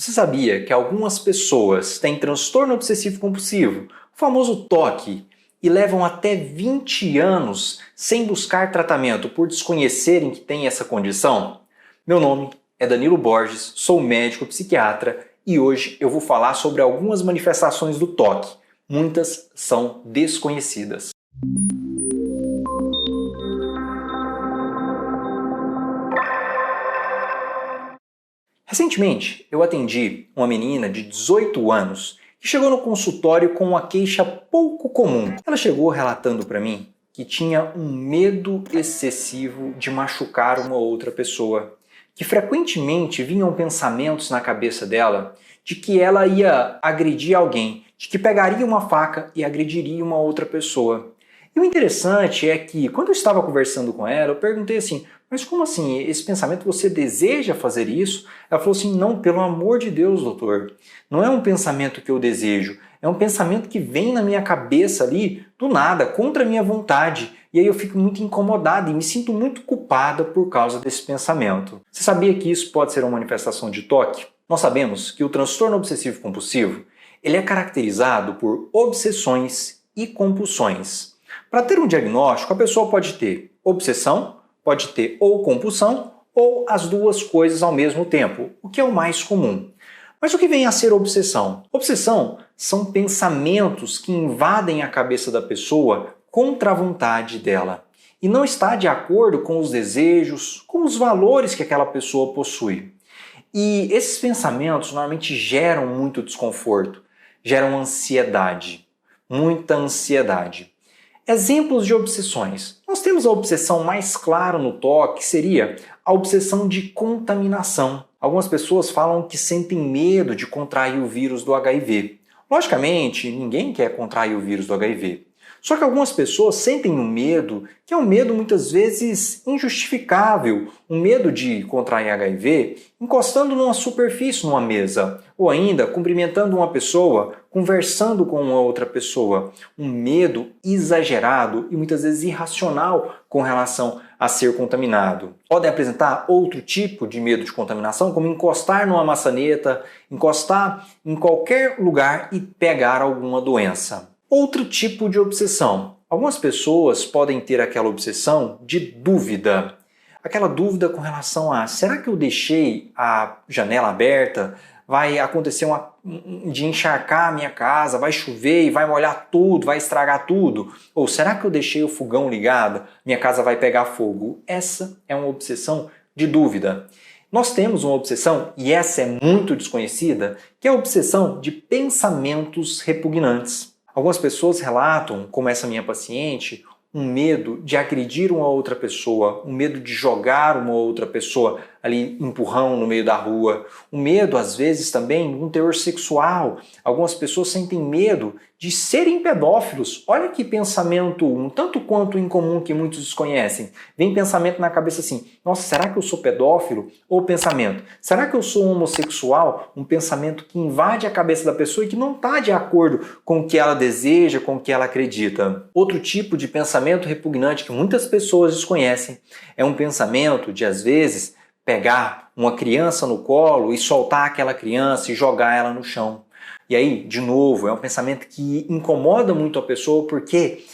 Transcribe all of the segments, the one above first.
Você sabia que algumas pessoas têm transtorno obsessivo compulsivo, o famoso TOC, e levam até 20 anos sem buscar tratamento por desconhecerem que têm essa condição? Meu nome é Danilo Borges, sou médico psiquiatra e hoje eu vou falar sobre algumas manifestações do TOC. Muitas são desconhecidas. Recentemente, eu atendi uma menina de 18 anos que chegou no consultório com uma queixa pouco comum. Ela chegou relatando para mim que tinha um medo excessivo de machucar uma outra pessoa, que frequentemente vinham pensamentos na cabeça dela de que ela ia agredir alguém, de que pegaria uma faca e agrediria uma outra pessoa. E o interessante é que, quando eu estava conversando com ela, eu perguntei assim: mas como assim? Esse pensamento, você deseja fazer isso? Ela falou assim: não, pelo amor de Deus, doutor. Não é um pensamento que eu desejo. É um pensamento que vem na minha cabeça ali, do nada, contra a minha vontade. E aí eu fico muito incomodada e me sinto muito culpada por causa desse pensamento. Você sabia que isso pode ser uma manifestação de TOC? Nós sabemos que o transtorno obsessivo compulsivo, ele é caracterizado por obsessões e compulsões. Para ter um diagnóstico, a pessoa pode ter obsessão, pode ter ou compulsão ou as duas coisas ao mesmo tempo, o que é o mais comum. Mas o que vem a ser obsessão? Obsessão são pensamentos que invadem a cabeça da pessoa contra a vontade dela e não está de acordo com os desejos, com os valores que aquela pessoa possui. E esses pensamentos normalmente geram muito desconforto, geram ansiedade, muita ansiedade. Exemplos de obsessões. Nós temos a obsessão mais clara no TOC, que seria a obsessão de contaminação. Algumas pessoas falam que sentem medo de contrair o vírus do HIV. Logicamente, ninguém quer contrair o vírus do HIV. Só que algumas pessoas sentem um medo, que é um medo muitas vezes injustificável, um medo de contrair HIV encostando numa superfície, numa mesa, ou ainda cumprimentando uma pessoa, conversando com uma outra pessoa. Um medo exagerado e muitas vezes irracional com relação a ser contaminado. Podem apresentar outro tipo de medo de contaminação, como encostar numa maçaneta, encostar em qualquer lugar e pegar alguma doença. Outro tipo de obsessão. Algumas pessoas podem ter aquela obsessão de dúvida. Aquela dúvida com relação a: será que eu deixei a janela aberta? Vai acontecer de encharcar a minha casa, vai chover e vai molhar tudo, vai estragar tudo? Ou será que eu deixei o fogão ligado? Minha casa vai pegar fogo? Essa é uma obsessão de dúvida. Nós temos uma obsessão, e essa é muito desconhecida, que é a obsessão de pensamentos repugnantes. Algumas pessoas relatam, como essa minha paciente, um medo de agredir uma outra pessoa, um medo de jogar uma outra pessoa ali, empurrão no meio da rua, um medo, às vezes, também de um teor sexual. Algumas pessoas sentem medo de serem pedófilos. Olha que pensamento um tanto quanto incomum que muitos desconhecem. Vem pensamento na cabeça assim: nossa, será que eu sou pedófilo? Ou pensamento: será que eu sou homossexual? Um pensamento que invade a cabeça da pessoa e que não está de acordo com o que ela deseja, com o que ela acredita. Outro tipo de pensamento repugnante que muitas pessoas desconhecem é um pensamento de, às vezes, pegar uma criança no colo e soltar aquela criança e jogar ela no chão. E aí, de novo, é um pensamento que incomoda muito a pessoa porque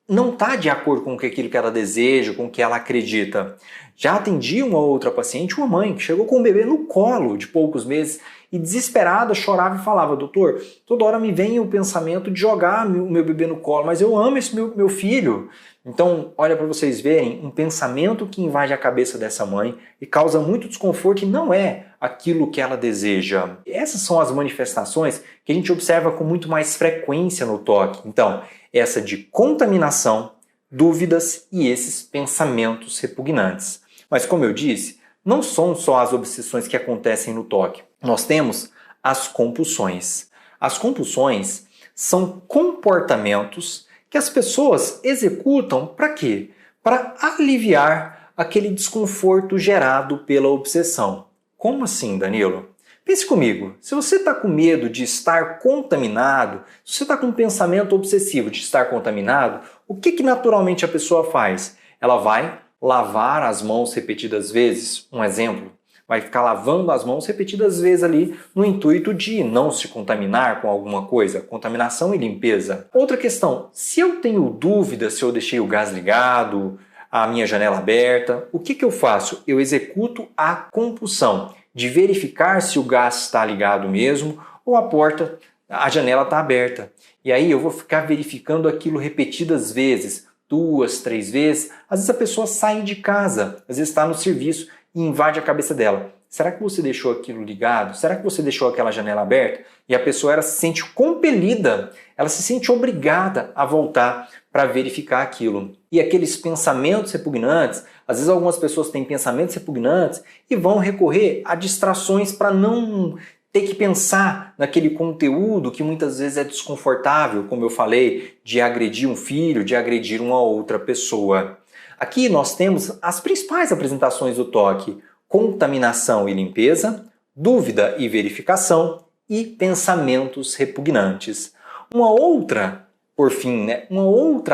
não está de acordo com aquilo que ela deseja, com o que ela acredita. Já atendi uma outra paciente, uma mãe, que chegou com um bebê no colo de poucos meses e desesperada chorava e falava: doutor, toda hora me vem o pensamento de jogar o meu bebê no colo, mas eu amo esse meu filho. Então, olha para vocês verem, um pensamento que invade a cabeça dessa mãe e causa muito desconforto e não é aquilo que ela deseja. Essas são as manifestações que a gente observa com muito mais frequência no TOC. Então, essa de contaminação, dúvidas e esses pensamentos repugnantes. Mas, como eu disse, não são só as obsessões que acontecem no TOC. Nós temos as compulsões. As compulsões são comportamentos que as pessoas executam para quê? Para aliviar aquele desconforto gerado pela obsessão. Como assim, Danilo? Pense comigo, se você está com medo de estar contaminado, se você está com um pensamento obsessivo de estar contaminado, o que naturalmente a pessoa faz? Ela vai lavar as mãos repetidas vezes. Um exemplo: vai ficar lavando as mãos repetidas vezes ali no intuito de não se contaminar com alguma coisa, contaminação e limpeza. Outra questão, se eu tenho dúvida se eu deixei o gás ligado, a minha janela aberta, o que eu faço? Eu executo a compulsão de verificar se o gás está ligado mesmo ou a janela está aberta. E aí eu vou ficar verificando aquilo repetidas vezes, 2, 3 vezes. Às vezes a pessoa sai de casa, às vezes está no serviço e invade a cabeça dela. Será que você deixou aquilo ligado? Será que você deixou aquela janela aberta? E a pessoa ela se sente compelida, ela se sente obrigada a voltar para verificar aquilo. E aqueles pensamentos repugnantes, às vezes algumas pessoas têm pensamentos repugnantes e vão recorrer a distrações para não ter que pensar naquele conteúdo que muitas vezes é desconfortável, como eu falei, de agredir um filho, de agredir uma outra pessoa. Aqui nós temos as principais apresentações do toque: contaminação e limpeza, dúvida e verificação e pensamentos repugnantes. Uma outra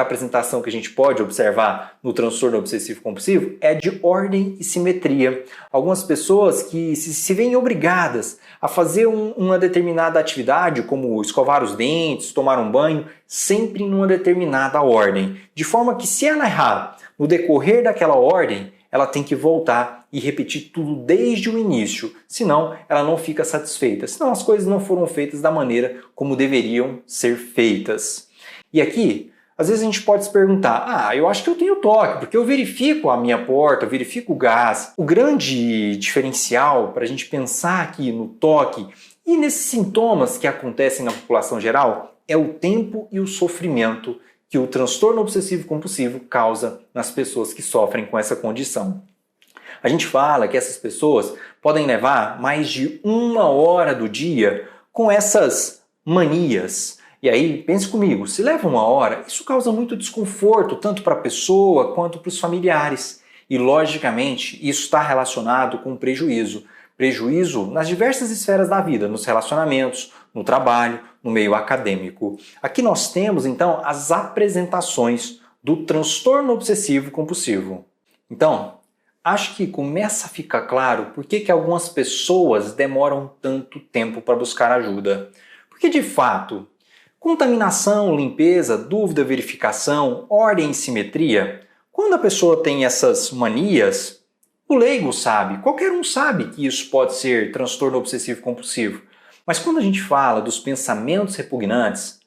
apresentação que a gente pode observar no transtorno obsessivo-compulsivo é de ordem e simetria. Algumas pessoas que se veem obrigadas a fazer uma determinada atividade, como escovar os dentes, tomar um banho, sempre numa determinada ordem. De forma que se ela errar no decorrer daquela ordem, ela tem que voltar e repetir tudo desde o início, senão ela não fica satisfeita, senão as coisas não foram feitas da maneira como deveriam ser feitas. E aqui, às vezes a gente pode se perguntar, eu acho que eu tenho toque, porque eu verifico a minha porta, eu verifico o gás. O grande diferencial para a gente pensar aqui no toque e nesses sintomas que acontecem na população geral é o tempo e o sofrimento que o transtorno obsessivo-compulsivo causa nas pessoas que sofrem com essa condição. A gente fala que essas pessoas podem levar mais de 1 hora do dia com essas manias. E aí, pense comigo, se leva 1 hora, isso causa muito desconforto, tanto para a pessoa quanto para os familiares. E, logicamente, isso está relacionado com prejuízo. Prejuízo nas diversas esferas da vida, nos relacionamentos, no trabalho, no meio acadêmico. Aqui nós temos, então, as apresentações do transtorno obsessivo-compulsivo. Então, acho que começa a ficar claro por que algumas pessoas demoram tanto tempo para buscar ajuda. Porque, de fato, contaminação, limpeza, dúvida, verificação, ordem e simetria, quando a pessoa tem essas manias, o leigo sabe, qualquer um sabe que isso pode ser transtorno obsessivo-compulsivo. Mas quando a gente fala dos pensamentos repugnantes,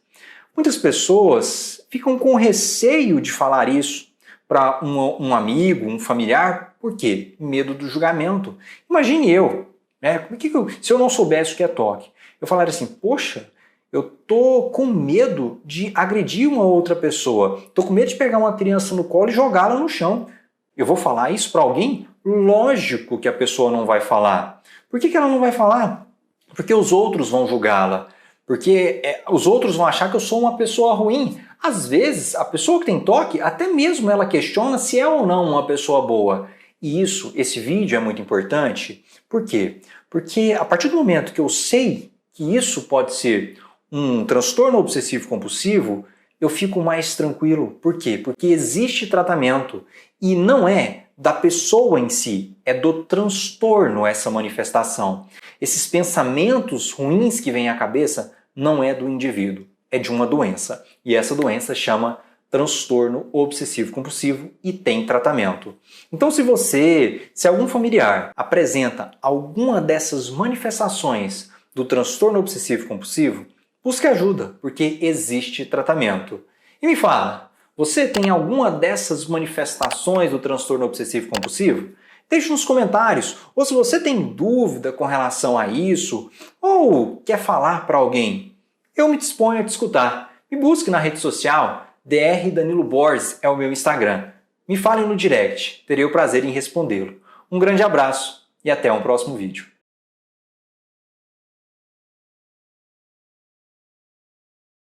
muitas pessoas ficam com receio de falar isso para um amigo, um familiar. Por quê? Medo do julgamento. Imagine eu, se eu não soubesse o que é toque, eu falaria assim, poxa, eu tô com medo de agredir uma outra pessoa, tô com medo de pegar uma criança no colo e jogá-la no chão. Eu vou falar isso para alguém? Lógico que a pessoa não vai falar. Por que ela não vai falar? Porque os outros vão julgá-la. Porque os outros vão achar que eu sou uma pessoa ruim. Às vezes, a pessoa que tem toque, até mesmo ela questiona se é ou não uma pessoa boa. E esse vídeo é muito importante. Por quê? Porque a partir do momento que eu sei que isso pode ser um transtorno obsessivo-compulsivo, eu fico mais tranquilo. Por quê? Porque existe tratamento e não é da pessoa em si, é do transtorno essa manifestação. Esses pensamentos ruins que vêm à cabeça não é do indivíduo, é de uma doença. E essa doença chama transtorno obsessivo-compulsivo e tem tratamento. Então se algum familiar apresenta alguma dessas manifestações do transtorno obsessivo-compulsivo, busque ajuda, porque existe tratamento. E me fala, você tem alguma dessas manifestações do transtorno obsessivo-compulsivo? Deixe nos comentários, ou se você tem dúvida com relação a isso, ou quer falar para alguém, eu me disponho a te escutar. Me busque na rede social, Dr. Danilo Borges é o meu Instagram. Me fale no direct, terei o prazer em respondê-lo. Um grande abraço e até um próximo vídeo.